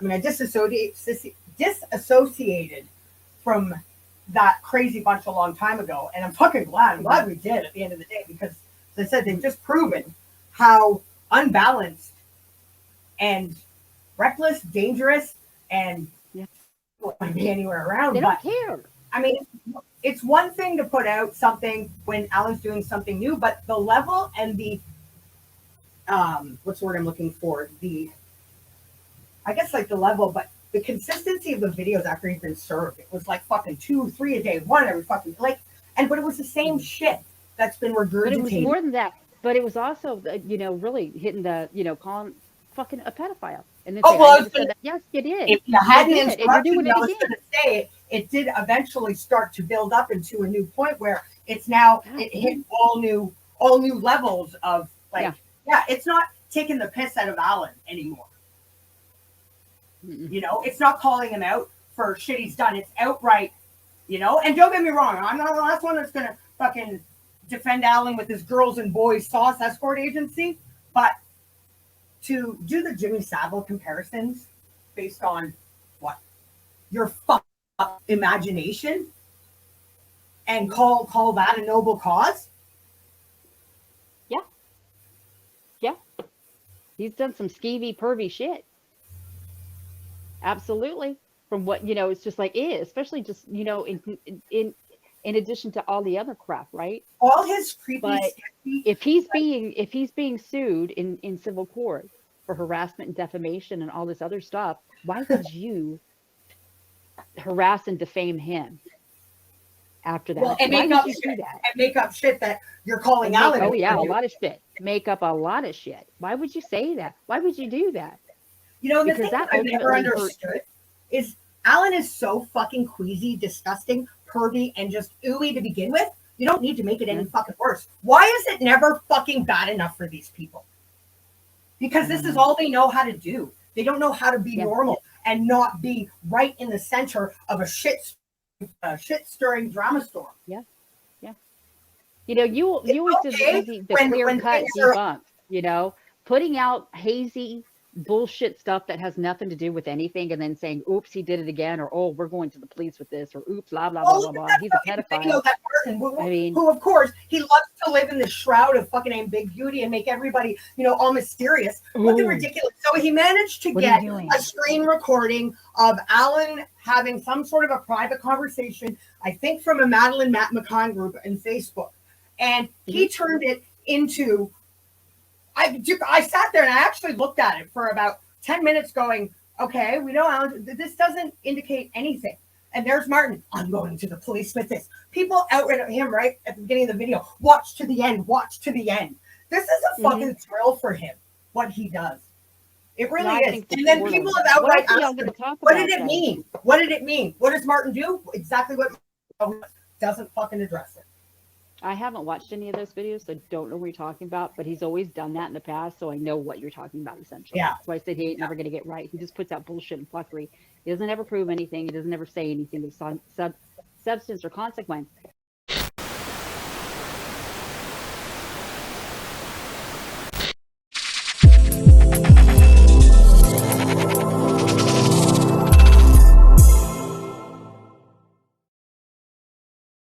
mean, I disassociated from that crazy bunch a long time ago, and I'm fucking glad. I'm glad we did at the end of the day because, as I said, they've just proven how unbalanced and reckless, dangerous, and Yeah. want to be anywhere around. They don't But care. I mean, it's one thing to put out something when Alan's doing something new, but the level and the what's the word I'm looking for? I guess like the level, but the consistency of the videos after he's been served. It was like fucking 2, 3 a day, one every fucking like, but it was the same shit that's been But it was regurgitated. more than that. But it was also, really hitting the, calling fucking a pedophile. And then Oh saying, I well, I was never gonna, said that. Yes, you did. if you You hadn't did. And you're interrupted doing me, it I was going again. to say it did eventually start to build up into a new point where it's now God, it hit all new levels of like, yeah. yeah, it's not taking the piss out of Alan anymore. Mm-mm. It's not calling him out for shit he's done. It's outright, and don't get me wrong, I'm not the last one that's going to fucking defend Alan with his girls and boys sauce escort agency, but to do the Jimmy Savile comparisons based on what your fucked up imagination and call that a noble cause. Yeah. Yeah. He's done some skeevy, pervy shit. Absolutely. From what, it's just like, especially just, in addition to all the other crap, right? All his creepy, But sketchy. if he's being sued in civil court for harassment and defamation and all this other stuff, why would you harass and defame him after Well, that? and Why make would up you shit do that? and make up shit that you're calling And make Alan oh out yeah, for a doing. lot of shit. Make up a lot of shit. Why would you say that? Why would you do that? And the Because thing that that I've never ultimately hurt. understood is Alan is so fucking queasy, disgusting, pervy, and just ooey to begin with. You don't need to make it any Yeah, fucking worse. Why is it never fucking bad enough for these people? Because I this don't is know. all they know how to do. They don't know how to be Yeah, normal and not be right in the center of a shit stirring drama storm. yeah, yeah. You It's always did the okay easy, the clear when cut things are debunk, putting out hazy bullshit stuff that has nothing to do with anything and then saying, oops, he did it again, or oh, we're going to the police with this, or oops, blah, blah, well, blah, look blah, at blah. that He's a fucking video, pedophile. that person I mean, who, of course, he loves to live in the shroud of fucking ambiguity and make everybody, all mysterious. Looking oh, ridiculous. So he managed to what are you get a doing? screen recording of Alan having some sort of a private conversation, I think from a Madeline Matt McCon group in Facebook. And Hmm. he turned it into, I sat there and I actually looked at it for about 10 minutes going, okay, we know Alan, this doesn't indicate anything. And there's Martin. I'm going to the police with this. People outright him right at the beginning of the video. Watch to the end. Watch to the end. This is a Hmm. fucking thrill for him. What he does. It No, really I is. think the And then portal. people have What outright else are y'all asked going him, to talk what did about, it though? mean? What did it mean? What does Martin do? Exactly what doesn't fucking address it. I haven't watched any of those videos, so I don't know what you're talking about, but he's always done that in the past, so I know what you're talking about, essentially. Yeah. That's why I said he ain't never going to get right. He just puts out bullshit and fuckery. He doesn't ever prove anything. He doesn't ever say anything of substance or consequence.